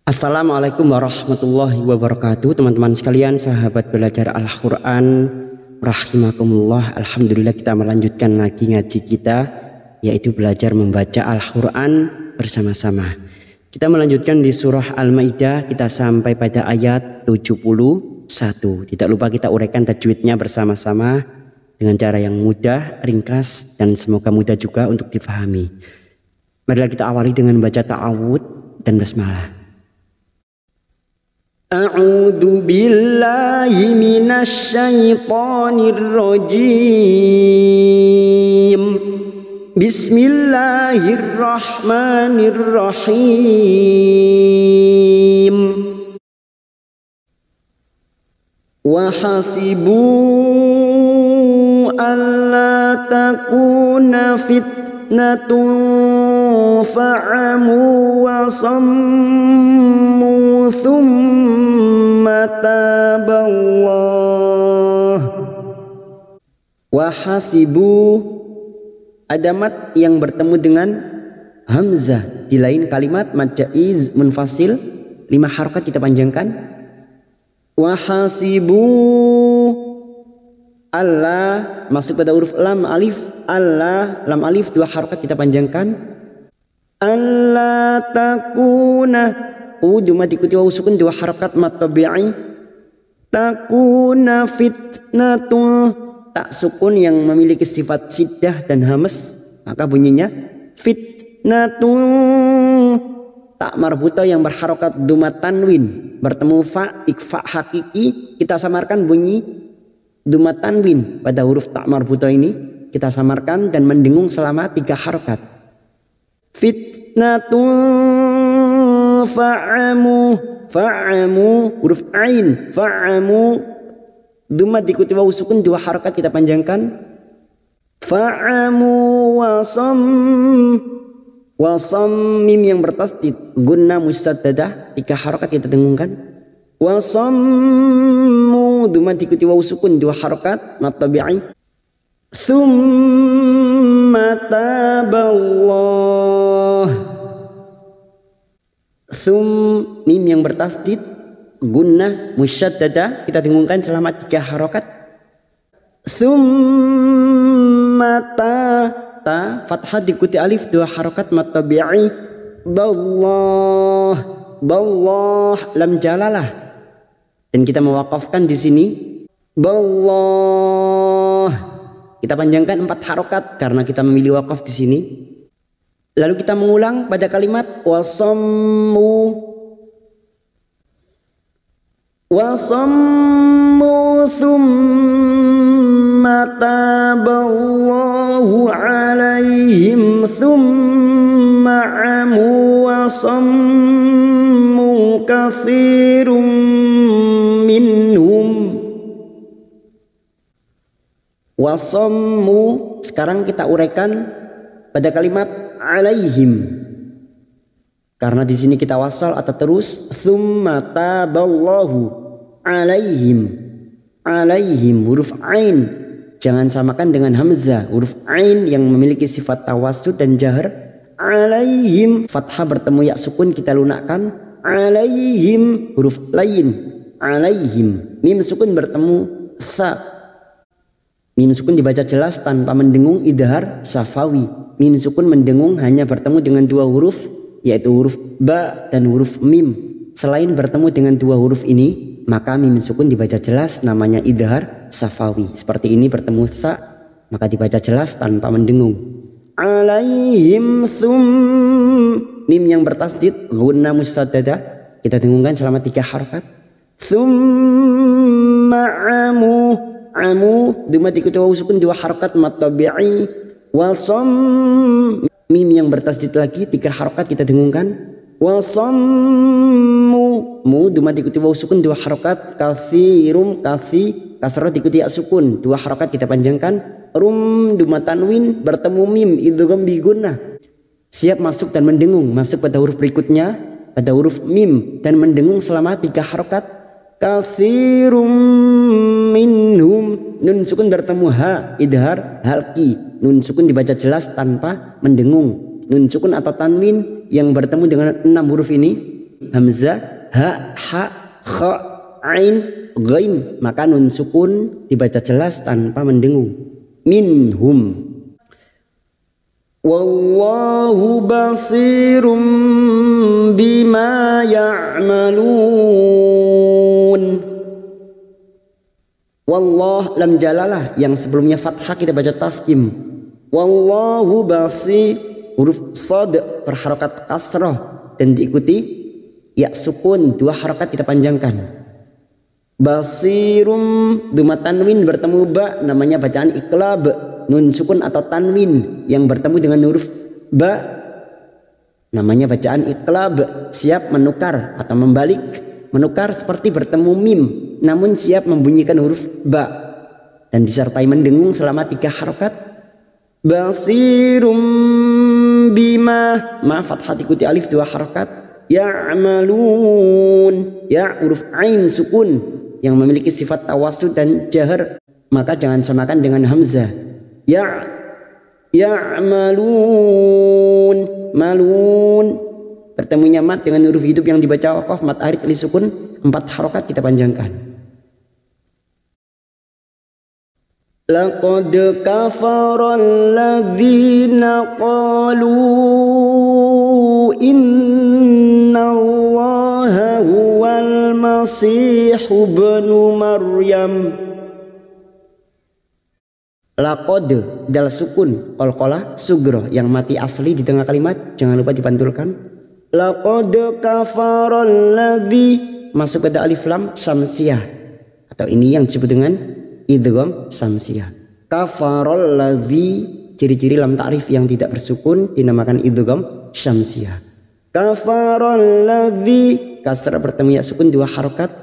Assalamualaikum warahmatullahi wabarakatuh. Teman-teman sekalian, sahabat belajar Al-Quran rahimakumullah. Alhamdulillah, kita melanjutkan lagi ngaji kita, yaitu belajar membaca Al-Quran bersama-sama. Kita melanjutkan di surah Al-Maidah, kita sampai pada ayat 71. Tidak lupa kita uraikan tajwidnya bersama-sama dengan cara yang mudah, ringkas, dan semoga mudah juga untuk difahami. Marilah kita awali dengan baca ta'awud dan basmalah. A'udzu billahi minasy syaithanir rajim. Bismillahirrahmanirrahim. Wa hasibu alla takuna fitnatun fa'amu wa sammu thumma taballah. Wahasibu, ada mat yang bertemu dengan hamzah di lain kalimat mad jaiz munfasil, 5 harokat kita panjangkan. Wahasibu, Allah masuk pada huruf lam alif, Allah lam alif 2 harokat kita panjangkan. Allah takuna, duma diikuti wawu sukun 2 harokat mad tabi'i. Takuna fitnatun, tak sukun yang memiliki sifat siddah dan hamas, maka bunyinya fitnatun. Tak marbuta yang berharokat duma tanwin bertemu fa, ikfa hakiki, kita samarkan bunyi duma tanwin pada huruf tak marbuta ini, kita samarkan dan mendengung selama 3 harokat. Fitnatun fa'amu, fa'amu huruf ain, fa'amu duma diikuti wawu sukun 2 harokat kita panjangkan. Fa'amu wasam mim yang bertasdid gunna musaddadah 3 harokat kita dengungkan. Wasammu duma diikuti wawu sukun 2 harokat mad tabi'i. Thumma taballah, mim yang bertasdid gunnah musyaddada kita dengungkan selama 3 harokat. Thumma ta fathah diikuti alif 2 harokat mad tabi'i. Ballah, ballah lam jalalah, dan kita mewakafkan di sini ballah. Kita panjangkan 4 harokat karena kita memilih wakaf di sini. Lalu kita mengulang pada kalimat wasammu, wasammu thumma taballahu alaihim thumma amu wasammu katsirum minhum. Wasammu, sekarang kita uraikan pada kalimat alaihim, karena di sini kita wasal atau terus. Tsumma taballahu alaihim, alaihim huruf ain jangan samakan dengan hamzah, huruf ain yang memiliki sifat tawassud dan jahar. Alaihim fathah bertemu ya sukun kita lunakkan. Alaihim huruf lain, alaihim mim sukun bertemu sa, mim sukun dibaca jelas tanpa mendengung idhar safawi. Mim sukun mendengung hanya bertemu dengan 2 huruf, yaitu huruf ba dan huruf mim. Selain bertemu dengan 2 huruf ini, maka mim sukun dibaca jelas, namanya idhar safawi. Seperti ini bertemu sa, maka dibaca jelas tanpa mendengung. Alaihim mim yang bertasdid gunna musaddada kita dengungkan selama 3 harokat. Tsumma amu duma diikuti wawu sukun 2 harokat mad tabi'i. Wasam mim yang bertasdid lagi 3 harokat kita dengungkan. Wasammu mu duma diikuti wawu sukun 2 harokat. Katsirum kasi kasrah diikuti ya sukun 2 harokat kita panjangkan. Rum duma tanwin bertemu mim idgham bi gunnah, siap masuk dan mendengung, masuk pada huruf berikutnya pada huruf mim dan mendengung selama 3 harokat. Katsirum minhum, nun sukun bertemu ha idhar halki, nun sukun dibaca jelas tanpa mendengung. Nun sukun atau tanwin yang bertemu dengan 6 huruf ini hamzah, ha, ha, kha, ain, ghain, maka nun sukun dibaca jelas tanpa mendengung. Minhum. Wallahu basirum bima ya'malun. Wallah lam jalalah yang sebelumnya fathah kita baca tafkhim. Wallahu basir, huruf shad berharokat kasrah dan diikuti ya sukun 2 harokat kita panjangkan. Basirum duma tanwin bertemu ba namanya bacaan iqlab, nun sukun atau tanwin yang bertemu dengan huruf ba namanya bacaan iqlab, siap menukar atau membalik. Menukar seperti bertemu mim namun siap membunyikan huruf ba dan disertai mendengung selama 3 harokat. Basirum bima, ma fathah diikuti alif 2 harokat. Ya'malun, ya huruf ain sukun yang memiliki sifat tawasud dan jahar, maka jangan samakan dengan hamzah. Ya'malun, malun bertemunya mat dengan huruf hidup yang dibaca waqaf mat arid li sukun 4 harokat kita panjangkan. Laqad kafara alladzina qalu innallaha huwal masih ibnu maryam. Laqad dal sukun qalqalah sugro yang mati asli di tengah kalimat, jangan lupa dipantulkan. Laqad kafara alladzi masuk pada alif lam samsiyah atau ini yang disebut dengan idgham samsiyah. Kafarol ladzi, ciri-ciri lam ta'rif yang tidak bersukun dinamakan idgham samsiyah. Kafarol ladzi, kasrah bertemu ya sukun 2 harokat.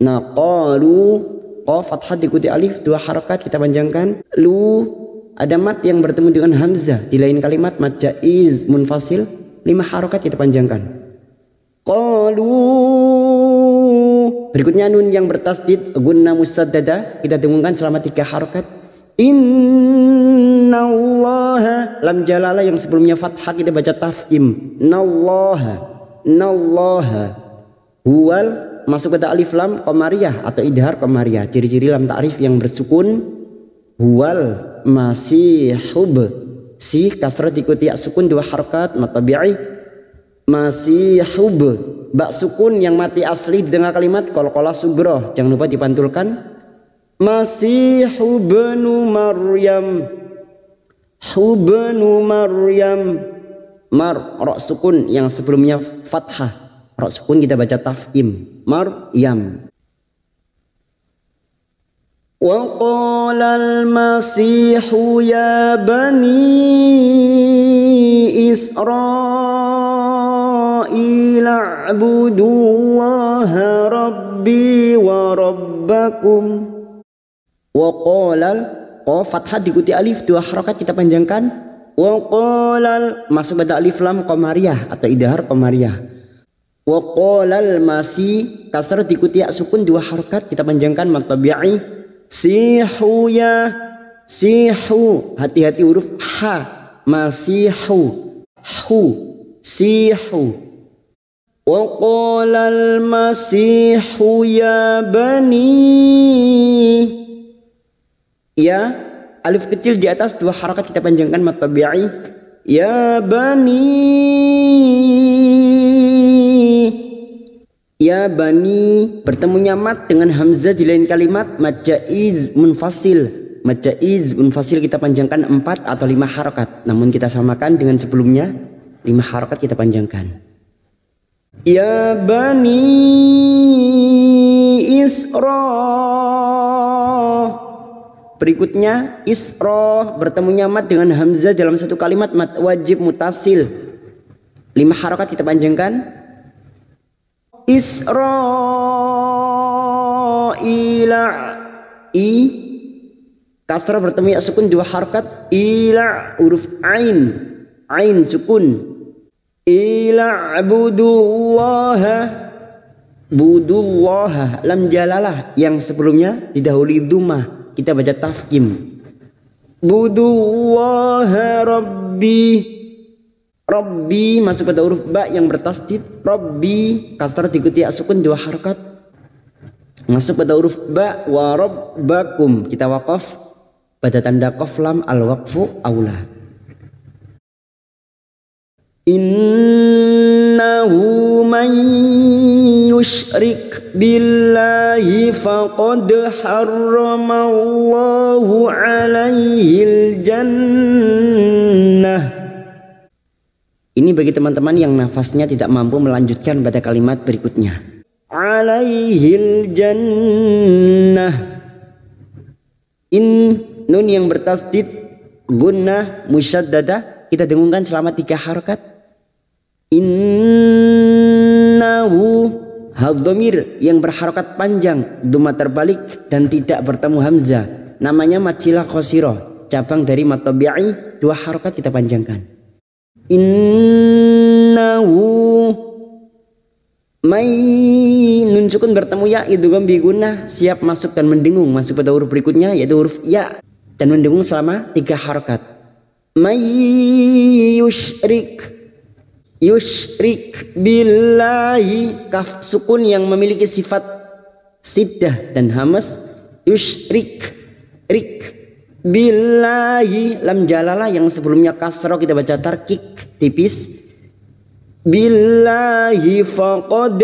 Naqalu, qaf fathah diikuti alif 2 harokat kita panjangkan. Lu ada mat yang bertemu dengan hamzah di lain kalimat, mat jaiz munfasil 5 harokat kita panjangkan. Qalu, berikutnya nun yang bertasdid gunna musaddada kita dengungkan selama 3 harokat. Innallaha, lam jalalah yang sebelumnya fathah kita baca tafkhim. Nallaha huwal masuk pada alif lam qamariyah atau idhar qamariyah, ciri-ciri lam ta'rif yang bersukun. Huwal masihub, si kasrah diikuti ya sukun 2 harokat matabi'i. Masihub, bak sukun yang mati asli di tengah kalimat qalqalah sugro, jangan lupa dipantulkan. Masih ibnu maryam, ibnu maryam, mar ra sukun yang sebelumnya fathah, ra sukun kita baca tafkhim, maryam. Wa qala al-masihu ya bani Israila a'budullaha rabbi wa rabbakum. Wa qalal, qaf fathah diikuti alif 2 harokat kita panjangkan. Wa qalal masuk pada alif lam qamariyah atau idhar qamariyah. Wa qalal masih kasrah diikuti ya sukun 2 harokat kita panjangkan matabi'i. Sihu ya, sihu, hati-hati huruf ha, masihu, hu, sihu. Wa qala al-masihu ya bani, ya alif kecil di atas 2 harokat kita panjangkan matabi'i. Ya bani bertemunya mat dengan hamzah di lain kalimat, mat jaiz munfasil. Mat jaiz munfasil kita panjangkan 4 atau 5 harokat, namun kita samakan dengan sebelumnya 5 harokat kita panjangkan. Ya bani Isra, berikutnya Isra bertemunya mat dengan hamzah dalam satu kalimat, mat wajib mutasil 5 harokat kita panjangkan. Israila, i kasrah bertemu ya sukun 2 harokat. Ila huruf ain, ain sukun. Ila budullaha, budullaha lam jalalah yang sebelumnya didahului dhammah kita baca tafkhim. Budullaha rabbi, Rabbi masuk pada huruf ba yang bertasdid. Rabbi kasrah diikuti sukun 2 harakat. Masuk pada huruf ba. Wa rabbakum kita waqaf pada tanda qaf lam al waqfu aula. Innahu man yushrik billahi faqad harramallahu alaihil jannah. Ini bagi teman-teman yang nafasnya tidak mampu melanjutkan pada kalimat berikutnya. Alaihil jannah. In nun yang bertasdid gunnah musyaddadah kita dengungkan selama 3 harakat. Innahu hadhamir yang berharokat panjang, dhamma terbalik dan tidak bertemu hamzah. Namanya matsilah qasirah, cabang dari mat tabi'i, 2 harokat kita panjangkan. Innahu may nun sukun bertemu ya idgham bi gunnah, siap masuk dan mendengung masuk pada huruf berikutnya yaitu huruf ya dan mendengung selama 3 harokat. May yushrik billahi, kaf sukun yang memiliki sifat siddah dan hamas. Yushrik rik billahi, lam jalalah yang sebelumnya kasroh kita baca tarkik tipis. Billahi faqad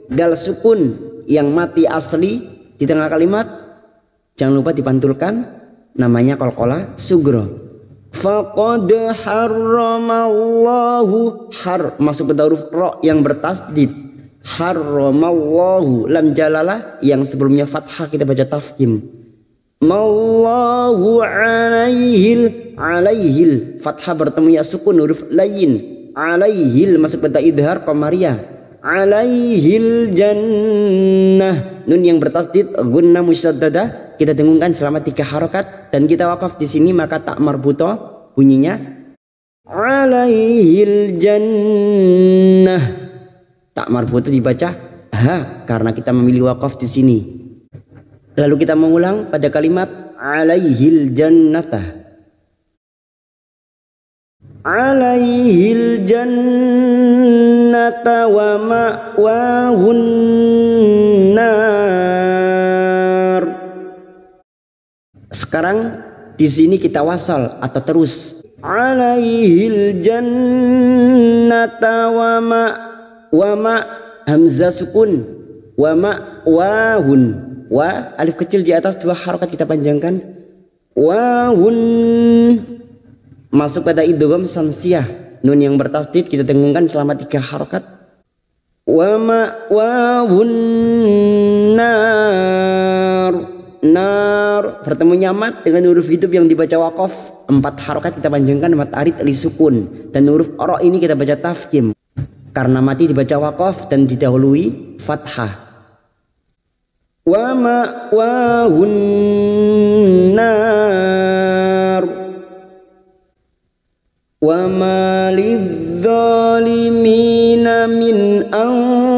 dal sukun yang mati asli di tengah kalimat jangan lupa dipantulkan, namanya qalqalah sugro. Faqad harramallahu, har masuk pada huruf ro yang bertasdid. Harramallahu, lam jalalah yang sebelumnya fathah kita baca tafkhim. Mallahu alaihil fathah bertemu ya sukun huruf lain. Alaihil masuk pada idhar qamariyah. Alaihil jannah, nun yang bertasdid gunnah musyaddadah kita dengungkan selama 3 harokat dan kita wakaf di sini maka tak marbuto bunyinya alaihil jannah. Tak marbuto dibaca ha karena kita memilih wakaf di sini. Lalu kita mengulang pada kalimat alaihil jannata. Alaihil jannata wa ma'wahun nar. Sekarang di sini kita wasal atau terus. Alaihil jannata wa ma hamzah sukun wa ma'wahun. Wa alif kecil di atas 2 harokat kita panjangkan. Wahun masuk pada idgham samsiyah, nun yang bertasdid kita dengungkan selama 3 harokat. Wa ma'wahun nar. Nar bertemu mat dengan huruf hidup yang dibaca waqaf 4 harokat kita panjangkan mat arid li sukun dan huruf ro ini kita baca tafkhim karena mati dibaca waqaf dan didahului fathah. Wa ma'wahun nar wa ma lidzalimina min ansar.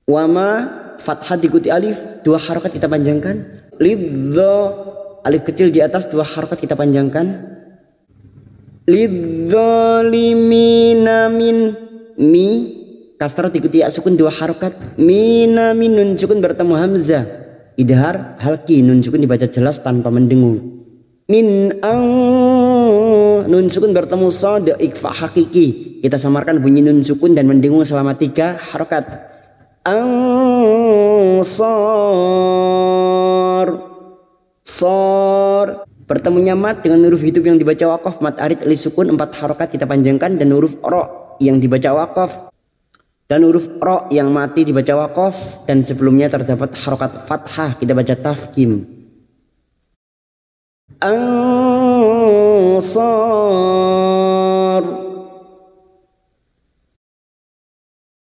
Wa ma fathah diikuti alif 2 harokat kita panjangkan. Lidza alif kecil di atas 2 harokat kita panjangkan. Lidzalimina min mi kasrah diikuti ya sukun 2 harokat. Mina min nun sukun bertemu hamzah idhar halki, nun sukun dibaca jelas tanpa mendengung. Min nun sukun bertemu sad ikhfa hakiki kita samarkan bunyi nun sukun dan mendengung selama 3 harokat. Ansar sor bertemunya mat dengan huruf hidup yang dibaca waqaf mat arid li sukun 4 harokat kita panjangkan dan huruf ro yang dibaca waqaf dan huruf ro yang mati dibaca waqaf dan sebelumnya terdapat harokat fathah kita baca tafkhim. Ansar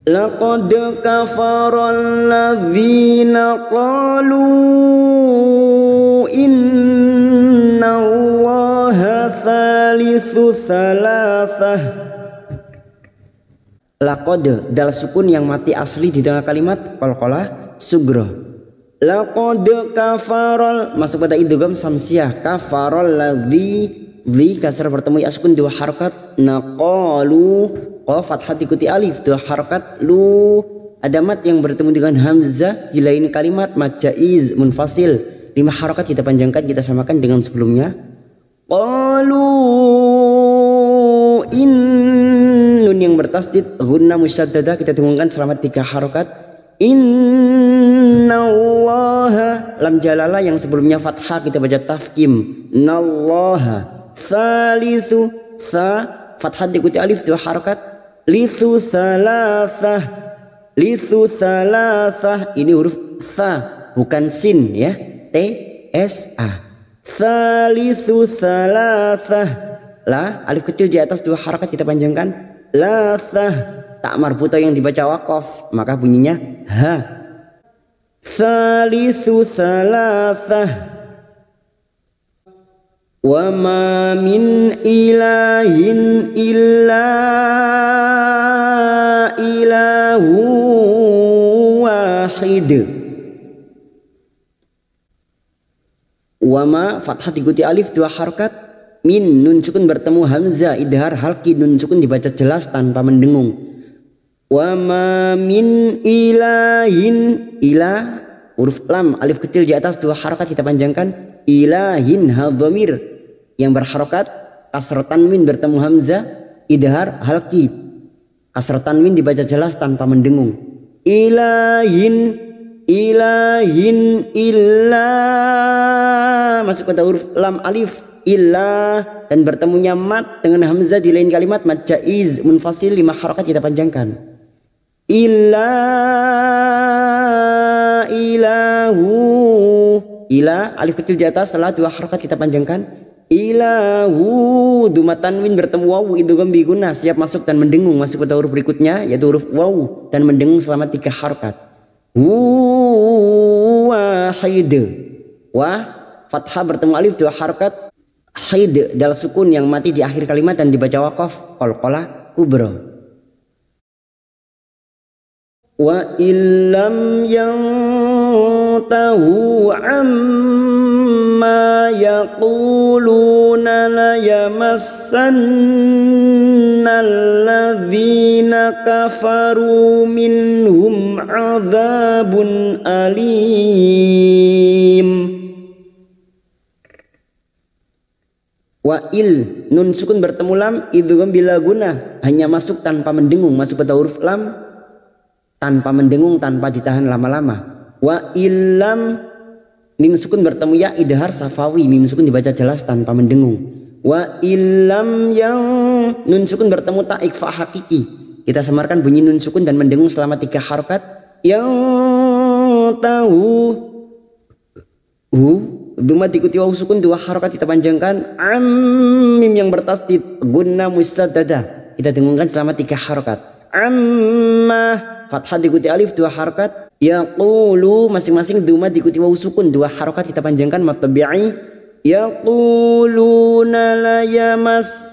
laqad kafara alladzina qalu innallaha thalithu thalathah. Laqad dal sukun yang mati asli di tengah kalimat qalqalah sugro. Laqad kafarol, masuk pada idgham samsiah. Kafarol ladzi, dzi kasrah bertemu ya sukun 2 harakat. Naqalu, qaf fathah diikuti alif 2 harakat. Lu, ada mat yang bertemu dengan hamzah di lain kalimat, mat jaiz munfasil 5 harakat kita panjangkan, kita samakan dengan sebelumnya. Qalu in, nun yang bertasdid gunna musyaddadah kita dengungkan selama 3 harakat. Innallaha, lam jalalah yang sebelumnya fathah kita baca tafkim. Nallaha salisu, sa fathah diikuti alif 2 harakat. Lithu salasah, lithu salasah, ini huruf sa bukan sin ya, t s a. Salisu salasah, la alif kecil di atas 2 harakat kita panjangkan. Lasah, tak marbutoh yang dibaca waqaf maka bunyinya ha. Salisu salasah. Wa ma min ilahin illa ilahu wahid. Wama fathah diikuti alif 2 harakat. Min, nun sukun bertemu hamzah idhar halki, nun sukun dibaca jelas tanpa mendengung. Wama min ilahin, ila huruf lam alif kecil di atas 2 harakat kita panjangkan. Ilahin hadhamir yang berharokat. Kasrah tanwin bertemu hamzah idhar halki, kasrah tanwin dibaca jelas tanpa mendengung. Ilahin, ilahin illa, masuk pada huruf lam alif illa dan bertemunya mat dengan hamzah di lain kalimat, mat jaiz munfasil 5 harakat kita panjangkan. Illa ilahu, ila alif kecil di atas setelah 2 harakat kita panjangkan. Ilahu, duma tanwin bertemu wawu idgham bi gunnah siap masuk dan mendengung, masuk pada huruf berikutnya yaitu huruf wawu dan mendengung selama 3 harakat. Wahid, wah fathah bertemu alif 2 harakat. Haid dal sukun yang mati di akhir kalimat dan dibaca waqaf qalqalah kubra. Wa illam yantahu amma yaquluna la yamassanna alladhina kafaru minhum adzabun alim. Wa il, nun sukun bertemu lam idgham bila gunnah hanya masuk tanpa mendengung, masuk pada huruf lam tanpa mendengung, tanpa ditahan lama-lama. Wa illam, mim sukun bertemu ya idhar safawi, mim sukun dibaca jelas tanpa mendengung. Wa illam yang, nun sukun bertemu ta ikfa hakiki kita semarkan bunyi nun sukun dan mendengung selama 3 harakat. Yang tahu, duma diikuti wawu sukun 2 harakat kita panjangkan. Mim yang bertasdid gunna musaddada kita dengungkan selama 3 harakat. Amma fathah diikuti alif 2 harakat. Yaqulu, masing-masing duma diikuti wawu sukun 2 harakat kita panjangkan mat tabi'i. Yaquluna la yamas,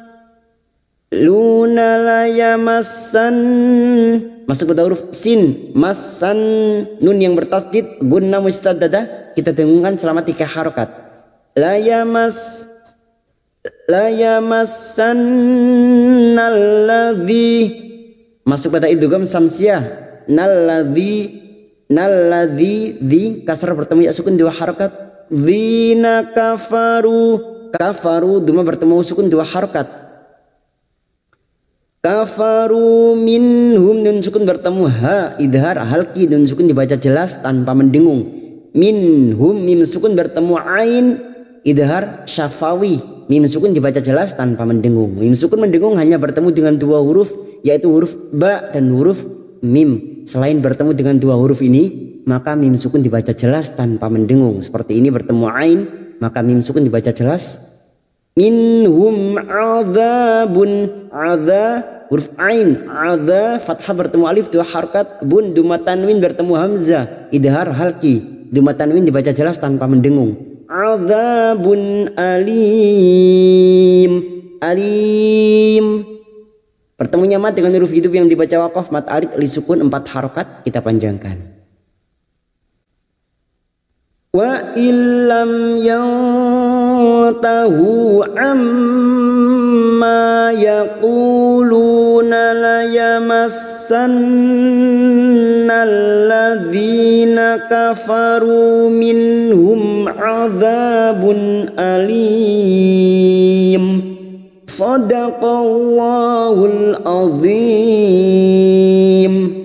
luna la yamassan, masuk pada huruf sin, massan, nun yang bertasdid gunna musaddada kita dengungkan selama 3 harakat. La yamas, la yamassannalladzi, masuk pada idgham samsiah. Nalladzi, nalladzi, dzi kasrah bertemu ya sukun 2 harakat. Dzina kafaru, kafaru duma bertemu sukun 2 harakat. Kafaru minhum, nun sukun bertemu ha idhar halki, nun sukun dibaca jelas tanpa mendengung. Minhum, mim sukun bertemu ain idhar syafawi, mim sukun dibaca jelas tanpa mendengung. Mim sukun mendengung hanya bertemu dengan 2 huruf yaitu huruf ba dan huruf mim. Selain bertemu dengan 2 huruf ini maka mim sukun dibaca jelas tanpa mendengung. Seperti ini bertemu ain maka mim sukun dibaca jelas. Minhum adzabun, adza huruf ain, adza fathah bertemu alif 2 harakat. Bun duma tanwin bertemu hamzah idhar halki, duma tanwin dibaca jelas tanpa mendengung. Adzabun alim, alim pertemunya mat dengan huruf hidup yang dibaca waqaf mat arid li sukun 4 harakat kita panjangkan. wa illam yantahu amma yaquluna la yamassanna alladhina kafaru minhum adzabun alim. Shadaqallahul azim.